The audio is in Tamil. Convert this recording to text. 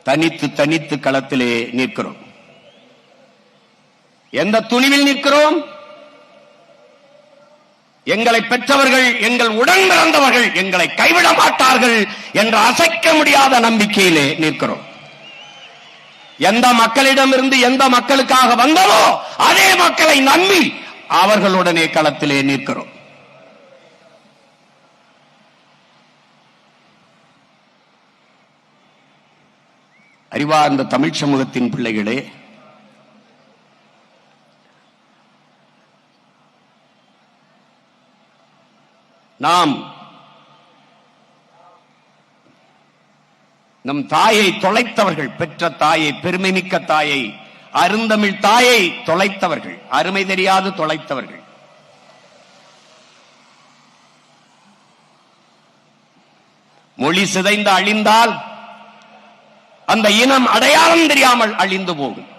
தனித்து தனித்து களத்திலே நிற்கிறோம். எந்த துணிவில் நிற்கிறோம்? எங்களை பெற்றவர்கள், எங்கள் உடன் பிறந்தவர்கள் எங்களை கைவிட மாட்டார்கள் என்ற அசைக்க முடியாத நம்பிக்கையிலே நிற்கிறோம். எந்த மக்களிடமிருந்து எந்த மக்களுக்காக வந்ததோ அதே மக்களை நம்பி அவர்களுடனே களத்திலே நிற்கிறோம். அறிவார்ந்த தமிழ் சமூகத்தின் பிள்ளைகளே, நாம் நம் தாயை தொலைத்தவர்கள், பெற்ற தாயை, பெருமைமிக்க தாயை, அருந்தமிழ் தாயை தொலைத்தவர்கள், அருமை தெரியாது தொலைத்தவர்கள். மொழி சிதைந்து அழிந்தால் அந்த இனம் அடையாளம் தெரியாமல் அழிந்து போகும்.